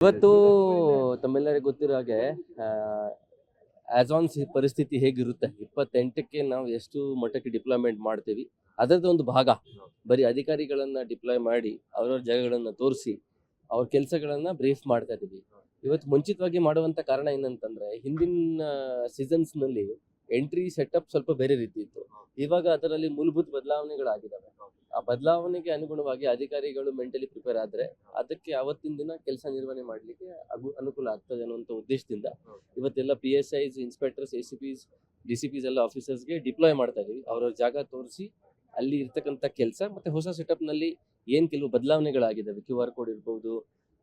ಇವತ್ತು ತಮ್ಮೆಲ್ಲರಿಗೂ ಗೊತ್ತಿರೋ ಹಾಗೆ ಆನ್ ಪರಿಸ್ಥಿತಿ ಹೇಗಿರುತ್ತೆ 28ಕ್ಕೆ ನಾವು ಎಷ್ಟು ಮಟ್ಟಕ್ಕೆ ಡಿಪ್ಲಾಯ್ಮೆಂಟ್ ಮಾಡ್ತೀವಿ ಅದರದ್ದು ಒಂದು ಭಾಗ ಬರೀ ಅಧಿಕಾರಿಗಳನ್ನ ಡಿಪ್ಲಾಯ್ ಮಾಡಿ ಅವರವ್ರ ಜಾಗಗಳನ್ನ ತೋರಿಸಿ ಅವ್ರ ಕೆಲಸಗಳನ್ನ ಬ್ರೀಫ್ ಮಾಡ್ತಾ ಇದೀವಿ. ಇವತ್ತು ಮುಂಚಿತವಾಗಿ ಮಾಡುವಂತ ಕಾರಣ ಏನಂತಂದ್ರೆ ಹಿಂದಿನ ಸೀಸನ್ಸ್ ನಲ್ಲಿ ಎಂಟ್ರಿ ಸೆಟಪ್ ಸ್ವಲ್ಪ ಬೇರೆ ರೀತಿ ಇತ್ತು. ಇವಾಗ ಅದರಲ್ಲಿ ಮೂಲಭೂತ ಬದಲಾವಣೆಗಳಾಗಿದ್ದಾವೆ. ಆ ಬದಲಾವಣೆಗೆ ಅನುಗುಣವಾಗಿ ಅಧಿಕಾರಿಗಳು ಮೆಂಟಲಿ ಪ್ರಿಪೇರ್ ಆದ್ರೆ ಅದಕ್ಕೆ ಅವತ್ತಿನ ದಿನ ಕೆಲಸ ನಿರ್ವಹಣೆ ಮಾಡ್ಲಿಕ್ಕೆ ಅನುಕೂಲ ಆಗ್ತದೆ ಅನ್ನುವಂಥ ಉದ್ದೇಶದಿಂದ ಇವತ್ತೆಲ್ಲ PSIs, ಇನ್ಸ್ಪೆಕ್ಟರ್ಸ್, ACPs, DCPs ಎಲ್ಲ ಆಫೀಸರ್ಸ್ಗೆ ಡಿಪ್ಲಾಯ್ ಮಾಡ್ತಾ ಇದೀವಿ. ಅವ್ರವ್ರ ಜಾಗ ತೋರಿಸಿ ಅಲ್ಲಿ ಇರ್ತಕ್ಕಂಥ ಕೆಲಸ ಮತ್ತೆ ಹೊಸ ಸೆಟಪ್ ನಲ್ಲಿ ಏನ್ ಕೆಲವು ಬದಲಾವಣೆಗಳಾಗಿದ್ದಾವೆ, QR ಕೋಡ್ ಇರ್ಬೋದು,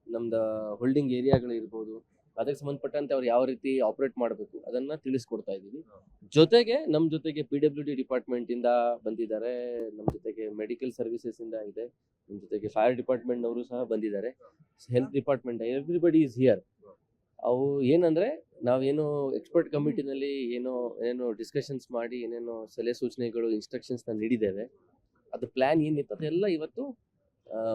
ನಮ್ದು ಹೋಲ್ಡಿಂಗ್ ಏರಿಯಾಗಳು ಇರ್ಬೋದು, ಅದಕ್ಕೆ ಸಂಬಂಧಪಟ್ಟಂತೆ ಅವ್ರು ಯಾವ ರೀತಿ ಆಪರೇಟ್ ಮಾಡಬೇಕು ಅದನ್ನ ತಿಳಿಸ್ಕೊಡ್ತಾ ಇದೀವಿ. ಜೊತೆಗೆ ನಮ್ಮ ಜೊತೆಗೆ PWD ಡಿಪಾರ್ಟ್ಮೆಂಟ್ ಇಂದ ಬಂದಿದ್ದಾರೆ, ನಮ್ಮ ಜೊತೆಗೆ ಮೆಡಿಕಲ್ ಸರ್ವಿಸಸ್ ಇಂದ ಇದೆ, ನಮ್ಮ ಜೊತೆಗೆ ಫೈರ್ ಡಿಪಾರ್ಟ್ಮೆಂಟ್ ನವರು ಸಹ ಬಂದಿದ್ದಾರೆ, health department, everybody is here. ಅವು ಏನಂದ್ರೆ ನಾವೇನು ಎಕ್ಸ್ಪರ್ಟ್ ಕಮಿಟಿನಲ್ಲಿ ಏನೋ ಡಿಸ್ಕಷನ್ಸ್ ಮಾಡಿ ಏನೇನೋ ಸಲಹೆ ಸೂಚನೆಗಳು ಇನ್ಸ್ಟ್ರಕ್ಷನ್ಸ್ ನೀಡಿದ್ದೇವೆ. ಅದು ಪ್ಲಾನ್ ಏನಿತ್ತು ಅದೆಲ್ಲ ಇವತ್ತು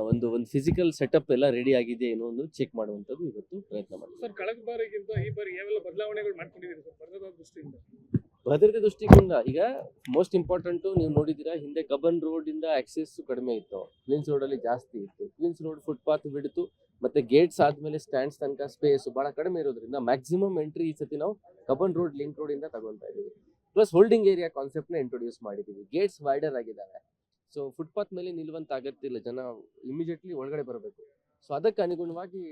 ಒಂದು ಫಿಸಿಕಲ್ ಸೆಟಪ್ ಎಲ್ಲ ರೆಡಿ ಆಗಿದೆ ಏನೋ ಒಂದು ಚೆಕ್ ಮಾಡುವಂಥದ್ದು ಇವತ್ತು ಪ್ರಯತ್ನ ಮಾಡ್ತೀವಿ. ಸರ್, ಕಳೆದ ಬಾರಿಗಿಂತ ಈ ಬಾರಿ ಯಾವೆಲ್ಲ ಬದಲಾವಣೆಗಳು ಮಾಡ್ಕೊಂಡಿದ್ದೀರಿ ಸರ್ ಭದ್ರತಾ ದೃಷ್ಟಿಯಿಂದ? ಭದ್ರತೆ ದೃಷ್ಟಿಕೋನ ಈಗ ಮೋಸ್ಟ್ ಇಂಪಾರ್ಟೆಂಟ್, ನೀವು ನೋಡಿದ್ದೀರಾ ಹಿಂದೆ ಕಬ್ಬನ್ ರೋಡ್ ಇಂದ ಆಕ್ಸೆಸ್ ಕಡಿಮೆ ಇತ್ತು, ಕ್ವೀನ್ಸ್ ರೋಡ್ ಅಲ್ಲಿ ಜಾಸ್ತಿ ಇತ್ತು. ಕ್ವೀನ್ಸ್ ರೋಡ್ ಫುಟ್ಪಾತ್ ಬಿಡ್ತು ಮತ್ತೆ ಗೇಟ್ಸ್ ಆದ್ಮೇಲೆ ಸ್ಟ್ಯಾಂಡ್ಸ್ ತನಕ ಸ್ಪೇಸ್ ಬಹಳ ಕಡಿಮೆ ಇರೋದ್ರಿಂದ ಮ್ಯಾಕ್ಸಿಮಮ್ ಎಂಟ್ರಿ ಈ ಸತಿ ನಾವು ಕಬ್ಬನ್ ರೋಡ್, ಲಿಂಕ್ ರೋಡ್ ಇಂದ ತಗೊಂತಾ ಇದೀವಿ. ಪ್ಲಸ್ ಹೋಲ್ಡಿಂಗ್ ಏರಿಯಾ ಕಾನ್ಸೆಪ್ಟ್ ನ ಇಂಟ್ರೊಡ್ಯೂಸ್ ಮಾಡಿದೀವಿ. ಗೇಟ್ಸ್ ವೈಡರ್ ಆಗಿದ್ದಾವೆ, ಸೊ ಫುಟ್ಪಾತ್ ಮೇಲೆ ನಿಲ್ಲುವಂತ ಅಗತ್ಯ ಇಲ್ಲ, ಜನ ಇಮಿಡಿಯೇಟ್ಲಿ ಒಳಗಡೆ ಬರಬೇಕು. ಸೊ ಅದಕ್ಕೆ ಅನುಗುಣವಾಗಿ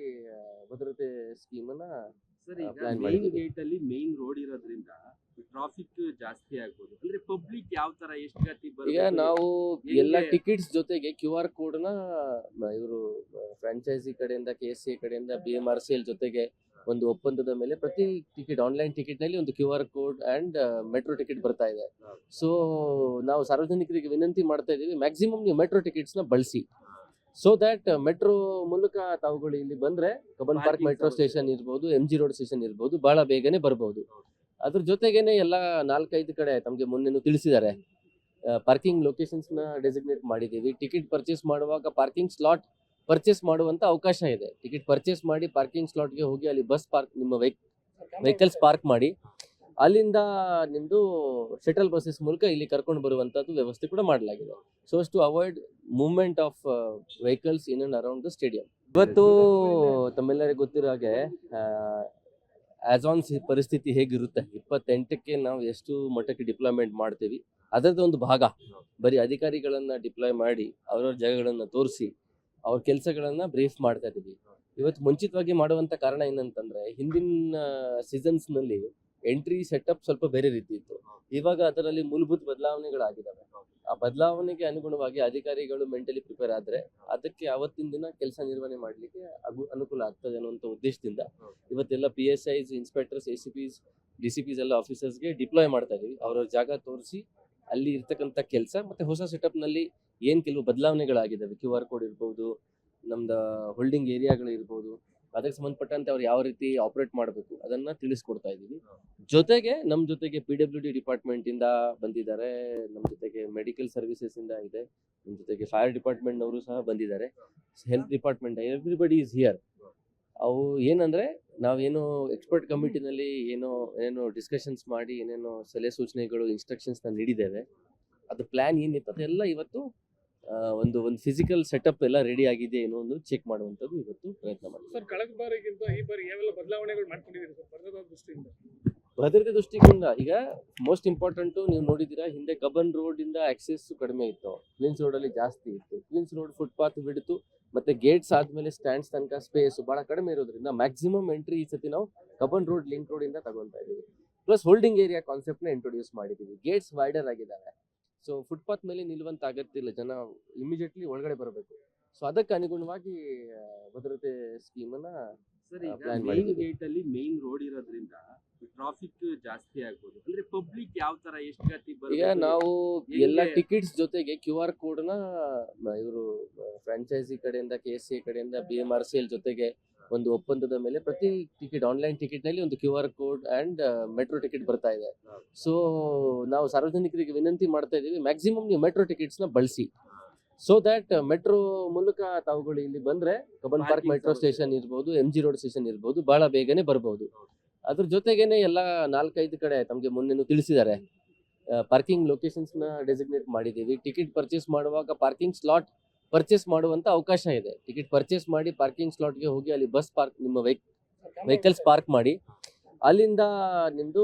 ಭದ್ರತೆ ಸ್ಕೀಮ್ ಅನ್ನ ಸರ್, ಈಗ ಮೇನ್ ಗೇಟ್ ಅಲ್ಲಿ ಮೇನ್ ರೋಡ್ ಇರೋದ್ರಿಂದ ಟ್ರಾಫಿಕ್ ಜಾಸ್ತಿ ಆಗ್ಬೋದು. ಅಂದ್ರೆ ಪಬ್ಲಿಕ್ ಯಾವ ತರ ಎಷ್ಟು ಗತಿ ಈಗ ನಾವು ಎಲ್ಲ ಟಿಕೆಟ್ಸ್ ಜೊತೆಗೆ QR ಕೋಡ್ ನ ಇವರು ಫ್ರಾಂಚೈಸಿ ಕಡೆಯಿಂದ, KSA ಕಡೆಯಿಂದ, BMRCL ಜೊತೆಗೆ ಒಂದು ಒಪ್ಪಂದದ ಮೇಲೆ ಪ್ರತಿ ಟಿಕೆಟ್, ಆನ್ಲೈನ್ ಟಿಕೆಟ್ ನಲ್ಲಿ ಒಂದು QR code and metro ticket ಬರ್ತಾ ಇದೆ. ಸೊ ನಾವು ಸಾರ್ವಜನಿಕರಿಗೆ ವಿನಂತಿ ಮಾಡ್ತಾ ಇದೀವಿ, ಮ್ಯಾಕ್ಸಿಮಮ್ ನೀವು ಮೆಟ್ರೋ ಟಿಕೆಟ್ಸ್ ನ ಬಳಸಿ, ಸೊ ದಟ್ ಮೆಟ್ರೋ ಮೂಲಕ ತಾವುಗಳು ಇಲ್ಲಿ ಬಂದ್ರೆ ಕಬ್ಬನ್ ಪಾರ್ಕ್ ಮೆಟ್ರೋ ಸ್ಟೇಷನ್ ಇರ್ಬೋದು, MG ರೋಡ್ ಸ್ಟೇಷನ್ ಇರ್ಬೋದು, ಬಹಳ ಬೇಗನೆ ಬರ್ಬೋದು. ಅದ್ರ ಜೊತೆಗೇನೆ ಎಲ್ಲ 4-5 ಕಡೆ ತಮಗೆ ಮೊನ್ನೆ ತಿಳಿಸಿದ್ದಾರೆ ಪಾರ್ಕಿಂಗ್ ಲೊಕೇಶನ್ಸ್ ನ ಡೆಸಿಗ್ನೇಟ್ ಮಾಡಿದೀವಿ. ಟಿಕೆಟ್ ಪರ್ಚೇಸ್ ಮಾಡುವಾಗ ಪಾರ್ಕಿಂಗ್ ಸ್ಲಾಟ್ ಪರ್ಚೇಸ್ ಮಾಡುವಂತ ಅವಕಾಶ ಇದೆ. ಟಿಕೆಟ್ ಪರ್ಚೇಸ್ ಮಾಡಿ ಪಾರ್ಕಿಂಗ್ ಸ್ಲಾಟ್ಗೆ ಹೋಗಿ ಅಲ್ಲಿ ಬಸ್ ಪಾರ್ಕ್, ನಿಮ್ಮ ವೆಹಿಕಲ್ಸ್ ಪಾರ್ಕ್ ಮಾಡಿ ಅಲ್ಲಿಂದ ನಿಮ್ದು ಶಟಲ್ ಬಸ್ಸಸ್ ಮೂಲಕ ಇಲ್ಲಿ ಕರ್ಕೊಂಡು ಬರುವಂತದ್ದು ವ್ಯವಸ್ಥೆ ಕೂಡ ಮಾಡಲಾಗಿದೆ. So to avoid movement of vehicles in and around the stadium. ಇವತ್ತು ತಮ್ಮೆಲ್ಲರಿಗೂ ಗೊತ್ತಿರೋ ಹಾಗೆ ಆನ್ ಪರಿಸ್ಥಿತಿ ಹೇಗಿರುತ್ತೆ 28ಕ್ಕೆ ನಾವು ಎಷ್ಟು ಮಟ್ಟಕ್ಕೆ ಡಿಪ್ಲಾಯ್ಮೆಂಟ್ ಮಾಡ್ತೀವಿ ಅದರದ್ದು ಒಂದು ಭಾಗ ಬರೀ ಅಧಿಕಾರಿಗಳನ್ನ ಡಿಪ್ಲಾಯ್ ಮಾಡಿ ಅವರವ್ರ ಜಾಗಗಳನ್ನ ತೋರಿಸಿ ಅವ್ರ ಕೆಲಸಗಳನ್ನ ಬ್ರೀಫ್ ಮಾಡ್ತಾ ಇದೀವಿ. ಇವತ್ತು ಮುಂಚಿತವಾಗಿ ಮಾಡುವಂತ ಕಾರಣ ಏನಂತಂದ್ರೆ ಹಿಂದಿನ ಸೀಸನ್ಸ್ ನಲ್ಲಿ ಎಂಟ್ರಿ ಸೆಟಪ್ ಸ್ವಲ್ಪ ಬೇರೆ ರೀತಿ ಇತ್ತು. ಇವಾಗ ಅದರಲ್ಲಿ ಮೂಲಭೂತ ಬದಲಾವಣೆಗಳಾಗಿದ್ದಾವೆ. ಆ ಬದಲಾವಣೆಗೆ ಅನುಗುಣವಾಗಿ ಅಧಿಕಾರಿಗಳು ಮೆಂಟಲಿ ಪ್ರಿಪೇರ್ ಆದ್ರೆ ಅದಕ್ಕೆ ಅವತ್ತಿನ ದಿನ ಕೆಲಸ ನಿರ್ವಹಣೆ ಮಾಡ್ಲಿಕ್ಕೆ ಅನುಕೂಲ ಆಗ್ತದೆ ಅನ್ನುವಂಥ ಉದ್ದೇಶದಿಂದ ಇವತ್ತೆಲ್ಲ PSIs, ಇನ್ಸ್ಪೆಕ್ಟರ್ಸ್, ACPs, DCPs ಎಲ್ಲ ಆಫೀಸರ್ಸ್ಗೆ ಡಿಪ್ಲಾಯ್ ಮಾಡ್ತಾ ಇದೀವಿ. ಅವ್ರವ್ರ ಜಾಗ ತೋರಿಸಿ ಅಲ್ಲಿ ಇರ್ತಕ್ಕಂಥ ಕೆಲಸ ಮತ್ತೆ ಹೊಸ ಸೆಟಪ್ ನಲ್ಲಿ ಏನ್ ಕೆಲವು ಬದಲಾವಣೆಗಳಾಗಿದ್ದಾವೆ, QR ಕೋಡ್ ಇರ್ಬೋದು, ನಮ್ದು ಹೋಲ್ಡಿಂಗ್ ಏರಿಯಾಗಳು ಇರ್ಬೋದು, ಅದಕ್ಕೆ ಸಂಬಂಧಪಟ್ಟಂತೆ ಅವ್ರು ಯಾವ ರೀತಿ ಆಪರೇಟ್ ಮಾಡಬೇಕು ಅದನ್ನ ತಿಳಿಸ್ಕೊಡ್ತಾ ಇದೀವಿ. ಜೊತೆಗೆ ನಮ್ಮ ಜೊತೆಗೆ PWD ಡಿಪಾರ್ಟ್ಮೆಂಟ್ ಇಂದ ಬಂದಿದ್ದಾರೆ, ನಮ್ಮ ಜೊತೆಗೆ ಮೆಡಿಕಲ್ ಸರ್ವಿಸಸ್ ಇಂದ ಇದೆ, ನಮ್ಮ ಜೊತೆಗೆ ಫೈರ್ ಡಿಪಾರ್ಟ್ಮೆಂಟ್ ನವರು ಸಹ ಬಂದಿದ್ದಾರೆ, health department, everybody is here. ಅವು ಏನಂದ್ರೆ ನಾವೇನು ಎಕ್ಸ್ಪರ್ಟ್ ಕಮಿಟಿನಲ್ಲಿ ಏನೋ ಡಿಸ್ಕಷನ್ಸ್ ಮಾಡಿ ಏನೇನೋ ಸಲಹೆ ಸೂಚನೆಗಳು ಇನ್ಸ್ಟ್ರಕ್ಷನ್ಸ್ ನೀಡಿದ್ದೇವೆ. ಅದು ಪ್ಲಾನ್ ಏನಿತ್ತು ಅದೆಲ್ಲ ಇವತ್ತು ಒಂದು ಫಿಸಿಕಲ್ ಸೆಟಪ್ ಎಲ್ಲ ರೆಡಿ ಆಗಿದೆ ಏನೋ ಒಂದು ಚೆಕ್ ಮಾಡುವಂಥದ್ದು ಇವತ್ತು ಪ್ರಯತ್ನ ಮಾಡ್ತೀವಿ. ಸರ್, ಕಳೆದ ಬಾರಿಗಿಂತ ಈ ಬಾರಿ ಯಾವೆಲ್ಲ ಬದಲಾವಣೆಗಳು ಮಾಡ್ಕೊಂಡಿದ್ದೀರಿ ಸರ್ ಭದ್ರತಾ ದೃಷ್ಟಿಯಿಂದ? ಭದ್ರತೆ ದೃಷ್ಟಿಕೋನ ಈಗ ಮೋಸ್ಟ್ ಇಂಪಾರ್ಟೆಂಟ್, ನೀವು ನೋಡಿದ್ದೀರಾ ಹಿಂದೆ ಕಬ್ಬನ್ ರೋಡ್ ಇಂದ ಆಕ್ಸೆಸ್ ಕಡಿಮೆ ಇತ್ತು, ಕ್ವೀನ್ಸ್ ರೋಡ್ ಅಲ್ಲಿ ಜಾಸ್ತಿ ಇತ್ತು. ಕ್ವೀನ್ಸ್ ರೋಡ್ ಫುಟ್ಪಾತ್ ಬಿಡ್ತು ಮತ್ತೆ ಗೇಟ್ಸ್ ಆದ್ಮೇಲೆ ಸ್ಟ್ಯಾಂಡ್ಸ್ ತನಕ ಸ್ಪೇಸ್ ಬಹಳ ಕಡಿಮೆ ಇರೋದ್ರಿಂದ ಮ್ಯಾಕ್ಸಿಮಮ್ ಎಂಟ್ರಿ ಈ ಸತಿ ನಾವು ಕಬ್ಬನ್ ರೋಡ್, ಲಿಂಕ್ ರೋಡ್ ಇಂದ ತಗೊಂತಾ ಇದೀವಿ. ಪ್ಲಸ್ ಹೋಲ್ಡಿಂಗ್ ಏರಿಯಾ ಕಾನ್ಸೆಪ್ಟ್ ನ ಇಂಟ್ರೊಡ್ಯೂಸ್ ಮಾಡಿದೀವಿ. ಗೇಟ್ಸ್ ವೈಡರ್ ಆಗಿದ್ದಾವೆ, ಸೊ ಫುಟ್ಪಾತ್ ಮೇಲೆ ನಿಲ್ಲುವಂತ ಅಗತ್ಯ ಇಲ್ಲ, ಜನ ಇಮಿಡಿಯೇಟ್ಲಿ ಒಳಗಡೆ ಬರಬೇಕು. ಸೊ ಅದಕ್ಕೆ ಅನುಗುಣವಾಗಿ ಭದ್ರತೆ ಸ್ಕೀಮ್ ಅನ್ನ ಸರ್, ಈಗ ಮೇನ್ ಗೇಟ್ ಅಲ್ಲಿ ಮೇನ್ ರೋಡ್ ಇರೋದ್ರಿಂದ ಟ್ರಾಫಿಕ್ ಜಾಸ್ತಿ ಆಗ್ಬೋದು. ಅಂದ್ರೆ ಪಬ್ಲಿಕ್ ಯಾವ ತರ ಎಷ್ಟು ಗತಿ ಈಗ ನಾವು ಎಲ್ಲ ಟಿಕೆಟ್ಸ್ ಜೊತೆಗೆ QR ಕೋಡ್ ನ ಇವರು ಫ್ರಾಂಚೈಸಿ ಕಡೆಯಿಂದ, KSA ಕಡೆಯಿಂದ, BMRCL ಜೊತೆಗೆ ಒಂದು ಒಪ್ಪಂದದ ಮೇಲೆ ಪ್ರತಿ ಟಿಕೆಟ್, ಆನ್ಲೈನ್ ಟಿಕೆಟ್ ನಲ್ಲಿ ಒಂದು QR code and metro ticket ಬರ್ತಾ ಇದೆ. ಸೊ ನಾವು ಸಾರ್ವಜನಿಕರಿಗೆ ವಿನಂತಿ ಮಾಡ್ತಾ ಇದೀವಿ, ಮ್ಯಾಕ್ಸಿಮಮ್ ನೀವು ಮೆಟ್ರೋ ಟಿಕೆಟ್ಸ್ ನ ಬಳಸಿ, ಸೊ ದ್ಯಾಟ್ ಮೆಟ್ರೋ ಮೂಲಕ ತಾವುಗಳು ಇಲ್ಲಿ ಬಂದ್ರೆ ಕಬ್ಬನ್ ಪಾರ್ಕ್ Parking ಮೆಟ್ರೋ ಸೌಲಭ್ಯ. ಸ್ಟೇಷನ್ ಇರ್ಬೋದು, MG ರೋಡ್ ಸ್ಟೇಷನ್ ಇರ್ಬೋದು, ಬಹಳ ಬೇಗನೆ ಬರ್ಬೋದು. ಅದ್ರ ಜೊತೆಗೇನೆ ಎಲ್ಲ 4-5 ಕಡೆ ತಮಗೆ ಮೊನ್ನೆನೂ ತಿಳಿಸಿದ್ದಾರೆ, ಪಾರ್ಕಿಂಗ್ ಲೊಕೇಶನ್ಸ್ ನ ಡೆಸಿಗ್ನೇಟ್ ಮಾಡಿದ್ದೀವಿ. ಟಿಕೆಟ್ ಪರ್ಚೇಸ್ ಮಾಡುವಾಗ ಪಾರ್ಕಿಂಗ್ ಸ್ಲಾಟ್ ಪರ್ಚೇಸ್ ಮಾಡುವಂತ ಅವಕಾಶ ಇದೆ. ಟಿಕೆಟ್ ಪರ್ಚೇಸ್ ಮಾಡಿ ಪಾರ್ಕಿಂಗ್ ಸ್ಲಾಟ್ಗೆ ಹೋಗಿ ಅಲ್ಲಿ ಬಸ್ ಪಾರ್ಕ್ ನಿಮ್ಮ ವೆಹಿಕಲ್ಸ್ ಪಾರ್ಕ್ ಮಾಡಿ ಅಲ್ಲಿಂದ ನಿಮ್ದು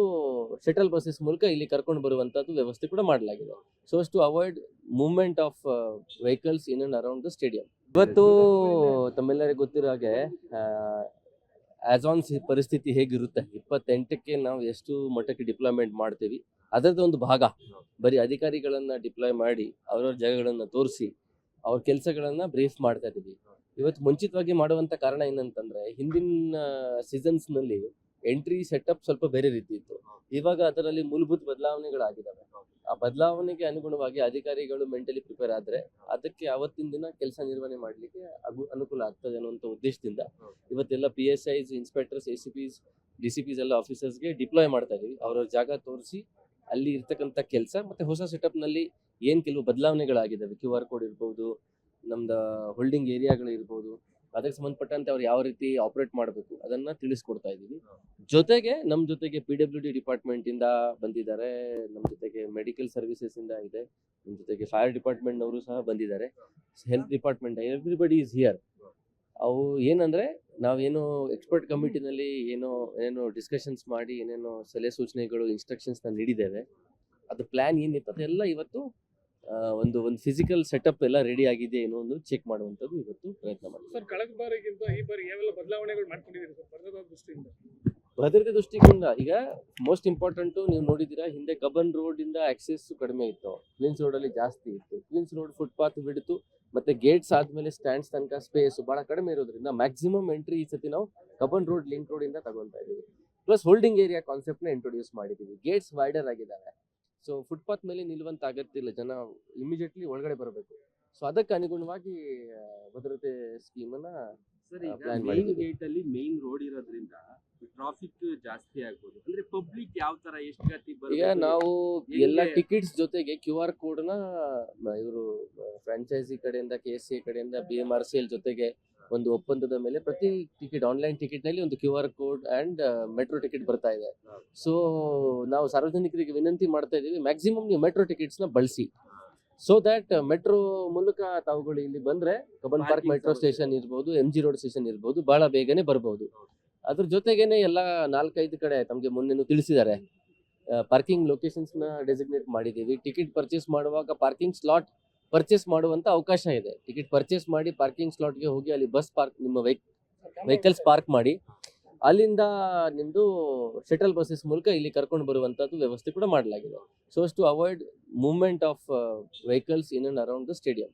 ಶಟಲ್ ಬಸ್ಸಸ್ ಮೂಲಕ ಇಲ್ಲಿ ಕರ್ಕೊಂಡು ಬರುವಂತದ್ದು ವ್ಯವಸ್ಥೆ ಕೂಡ ಮಾಡಲಾಗಿದೆ. So as to avoid movement of vehicles in and around the stadium. ಇವತ್ತು ತಮ್ಮೆಲ್ಲರಿಗೂ ಗೊತ್ತಿರೋ ಹಾಗೆ ಆನ್ ಪರಿಸ್ಥಿತಿ ಹೇಗಿರುತ್ತೆ, 28ಕ್ಕೆ ನಾವು ಎಷ್ಟು ಮಟ್ಟಕ್ಕೆ ಡಿಪ್ಲಾಯ್ಮೆಂಟ್ ಮಾಡ್ತೀವಿ ಅದರದ್ದು ಒಂದು ಭಾಗ. ಬರೀ ಅಧಿಕಾರಿಗಳನ್ನ ಡಿಪ್ಲಾಯ್ ಮಾಡಿ ಅವ್ರವ್ರ ಜಾಗಗಳನ್ನ ತೋರಿಸಿ ಅವ್ರ ಕೆಲಸಗಳನ್ನ ಬ್ರೀಫ್ ಮಾಡ್ತಾ ಇದೀವಿ. ಇವತ್ತು ಮುಂಚಿತವಾಗಿ ಮಾಡುವಂತ ಕಾರಣ ಏನಂತಂದ್ರೆ, ಹಿಂದಿನ ಸೀಸನ್ಸ್ ನಲ್ಲಿ ಎಂಟ್ರಿ ಸೆಟಪ್ ಸ್ವಲ್ಪ ಬೇರೆ ರೀತಿ ಇತ್ತು. ಇವಾಗ ಅದರಲ್ಲಿ ಮೂಲಭೂತ ಬದಲಾವಣೆಗಳಾಗಿದ್ದಾವೆ. ಆ ಬದಲಾವಣೆಗೆ ಅನುಗುಣವಾಗಿ ಅಧಿಕಾರಿಗಳು ಮೆಂಟಲಿ ಪ್ರಿಪೇರ್ ಆದ್ರೆ ಅದಕ್ಕೆ ಅವತ್ತಿನ ದಿನ ಕೆಲಸ ನಿರ್ವಹಣೆ ಮಾಡ್ಲಿಕ್ಕೆ ಅನುಕೂಲ ಆಗ್ತದೆ ಅನ್ನುವಂಥ ಉದ್ದೇಶದಿಂದ ಇವತ್ತೆಲ್ಲ PSIs, ಇನ್ಸ್ಪೆಕ್ಟರ್ಸ್, ACPs, DCPs ಎಲ್ಲ ಆಫೀಸರ್ಸ್ಗೆ ಡಿಪ್ಲಾಯ್ ಮಾಡ್ತಾ ಇದೀವಿ. ಅವ್ರವ್ರ ಜಾಗ ತೋರಿಸಿ ಅಲ್ಲಿ ಇರ್ತಕ್ಕಂಥ ಕೆಲಸ ಮತ್ತೆ ಹೊಸ ಸೆಟಪ್ ನಲ್ಲಿ ಏನ್ ಕೆಲವು ಬದಲಾವಣೆಗಳಾಗಿದ್ದಾವೆ, QR ಕೋಡ್ ಇರ್ಬೋದು, ನಮ್ದು ಹೋಲ್ಡಿಂಗ್ ಏರಿಯಾಗಳು ಇರ್ಬೋದು, ಅದಕ್ಕೆ ಸಂಬಂಧಪಟ್ಟಂತೆ ಅವ್ರು ಯಾವ ರೀತಿ ಆಪರೇಟ್ ಮಾಡಬೇಕು ಅದನ್ನ ತಿಳಿಸ್ಕೊಡ್ತಾ ಇದೀವಿ. ಜೊತೆಗೆ ನಮ್ಮ ಜೊತೆಗೆ PWD ಡಿಪಾರ್ಟ್ಮೆಂಟ್ ಇಂದ ಬಂದಿದ್ದಾರೆ, ನಮ್ಮ ಜೊತೆಗೆ ಮೆಡಿಕಲ್ ಸರ್ವಿಸಸ್ ಇಂದ ಇದೆ, ನಮ್ಮ ಜೊತೆಗೆ ಫೈರ್ ಡಿಪಾರ್ಟ್ಮೆಂಟ್ ನವರು ಸಹ ಬಂದಿದ್ದಾರೆ, health department, everybody is here. ಅವು ಏನಂದ್ರೆ ನಾವೇನು ಎಕ್ಸ್ಪರ್ಟ್ ಕಮಿಟಿನಲ್ಲಿ ಏನೋ ಡಿಸ್ಕಷನ್ಸ್ ಮಾಡಿ ಏನೇನೋ ಸಲಹೆ ಸೂಚನೆಗಳು ಇನ್ಸ್ಟ್ರಕ್ಷನ್ಸ್ ನೀಡಿದ್ದೇವೆ. ಅದು ಪ್ಲಾನ್ ಏನಿತ್ತು ಅದೆಲ್ಲ ಇವತ್ತು ಒಂದು ಫಿಸಿಕಲ್ ಸೆಟಪ್ ಎಲ್ಲ ರೆಡಿ ಆಗಿದೆ ಏನೋ ಒಂದು ಚೆಕ್ ಮಾಡುವಂಥದ್ದು ಇವತ್ತು ಪ್ರಯತ್ನ ಮಾಡ್ತೀವಿ. ಸರ್, ಕಳೆದ ಬಾರಿಗಿಂತ ಈ ಬಾರಿ ಯಾವೆಲ್ಲ ಬದಲಾವಣೆಗಳು ಮಾಡ್ಕೊಂಡಿದ್ದೀರಿ ಸರ್ ಭದ್ರತಾ ದೃಷ್ಟಿಯಿಂದ? ಭದ್ರತೆ ದೃಷ್ಟಿಕೋನ ಈಗ ಮೋಸ್ಟ್ ಇಂಪಾರ್ಟೆಂಟ್, ನೀವು ನೋಡಿದ್ದೀರಾ ಹಿಂದೆ ಕಬ್ಬನ್ ರೋಡ್ ಇಂದ ಆಕ್ಸೆಸ್ ಕಡಿಮೆ ಇತ್ತು, ಕ್ವೀನ್ಸ್ ರೋಡ್ ಅಲ್ಲಿ ಜಾಸ್ತಿ ಇತ್ತು. ಕ್ವೀನ್ಸ್ ರೋಡ್ ಫುಟ್ಪಾತ್ ಬಿಡ್ತು ಮತ್ತೆ ಗೇಟ್ಸ್ ಆದ್ಮೇಲೆ ಸ್ಟ್ಯಾಂಡ್ಸ್ ತನಕ ಸ್ಪೇಸ್ ಬಹಳ ಕಡಿಮೆ ಇರೋದ್ರಿಂದ ಮ್ಯಾಕ್ಸಿಮಮ್ ಎಂಟ್ರಿ ಈ ಸತಿ ನಾವು ಕಬ್ಬನ್ ರೋಡ್, ಲಿಂಕ್ ರೋಡ್ ಇಂದ ತಗೊಂತಾ ಇದೀವಿ. ಪ್ಲಸ್ ಹೋಲ್ಡಿಂಗ್ ಏರಿಯಾ ಕಾನ್ಸೆಪ್ಟ್ ನ ಇಂಟ್ರೊಡ್ಯೂಸ್ ಮಾಡಿದೀವಿ. ಗೇಟ್ಸ್ ವೈಡರ್ ಆಗಿದ್ದಾವೆ, ಸೊ ಫುಟ್ಪಾತ್ ಮೇಲೆ ನಿಲ್ಲುವಂತ ಅಗತ್ಯ ಇಲ್ಲ, ಜನ ಇಮಿಡಿಯೇಟ್ಲಿ ಒಳಗಡೆ ಬರಬೇಕು. ಸೊ ಅದಕ್ಕೆ ಅನುಗುಣವಾಗಿ ಭದ್ರತೆ ಸ್ಕೀಮ್ ಅನ್ನ ಸರ್, ಈಗ plan ಮೇನ್ ಮಾಡಿದ್ದೀವಿ. ಗೇಟ್ ಅಲ್ಲಿ ಮೇನ್ ರೋಡ್ ಇರೋದ್ರಿಂದ ಟ್ರಾಫಿಕ್ ಜಾಸ್ತಿ ಆಗ್ಬೋದು. ಅಂದ್ರೆ ಪಬ್ಲಿಕ್ ಯಾವ ತರ ಎಷ್ಟು ಗತಿ ಈಗ ಬರ್ಬೇಕು? ನಾವು ಎಲ್ಲ ಹೆಂಗೆ? ಟಿಕೆಟ್ಸ್ ಜೊತೆಗೆ QR ಕೋಡ್ ನ ಇವರು ಫ್ರಾಂಚೈಸಿ ಕಡೆಯಿಂದ, KSA ಕಡೆಯಿಂದ, BMRCL ಜೊತೆಗೆ ಒಂದು ಒಪ್ಪಂದದ ಮೇಲೆ ಪ್ರತಿ ಟಿಕೆಟ್, ಆನ್ಲೈನ್ ಟಿಕೆಟ್ ನಲ್ಲಿ ಒಂದು QR code and metro ticket ಬರ್ತಾ ಇದೆ. ಸೊ ನಾವು ಸಾರ್ವಜನಿಕರಿಗೆ ವಿನಂತಿ ಮಾಡ್ತಾ ಇದೀವಿ, ಮ್ಯಾಕ್ಸಿಮಮ್ ನೀವು ಮೆಟ್ರೋ ಟಿಕೆಟ್ಸ್ ನ ಬಳಸಿ. ಸೊ ದ್ಯಾಟ್ ಮೆಟ್ರೋ ಮೂಲಕ ತಾವುಗಳು ಇಲ್ಲಿ ಬಂದ್ರೆ ಕಬ್ಬನ್ ಪಾರ್ಕ್ Parking ಮೆಟ್ರೋ ಸೌಲಭ್ಯ. ಸ್ಟೇಷನ್ ಇರ್ಬೋದು, MG ರೋಡ್ ಸ್ಟೇಷನ್ ಇರ್ಬೋದು, ಬಹಳ ಬೇಗನೆ ಬರ್ಬೋದು. ಅದ್ರ ಜೊತೆಗೇನೆ ಎಲ್ಲ 4-5 ಕಡೆ ತಮಗೆ ಮೊನ್ನೆನೂ ತಿಳಿಸಿದ್ದಾರೆ, ಪಾರ್ಕಿಂಗ್ ಲೊಕೇಶನ್ಸ್ ನ ಡೆಸಿಗ್ನೇಟ್ ಮಾಡಿದ್ದೀವಿ. ಟಿಕೆಟ್ ಪರ್ಚೇಸ್ ಮಾಡುವಾಗ ಪಾರ್ಕಿಂಗ್ ಸ್ಲಾಟ್ ಪರ್ಚೇಸ್ ಮಾಡುವಂತ ಅವಕಾಶ ಇದೆ. ಟಿಕೆಟ್ ಪರ್ಚೇಸ್ ಮಾಡಿ ಪಾರ್ಕಿಂಗ್ ಸ್ಲಾಟ್ಗೆ ಹೋಗಿ ಅಲ್ಲಿ ಬಸ್ ಪಾರ್ಕ್ ನಿಮ್ಮ ವೆಹಿಕಲ್ಸ್ ಪಾರ್ಕ್ ಮಾಡಿ ಅಲ್ಲಿಂದ ನಿಮ್ದು ಶಟಲ್ ಬಸ್ಸಸ್ ಮೂಲಕ ಇಲ್ಲಿ ಕರ್ಕೊಂಡು ಬರುವಂತದ್ದು ವ್ಯವಸ್ಥೆ ಕೂಡ ಮಾಡಲಾಗಿದೆ. So as to avoid movement of vehicles in and around the stadium.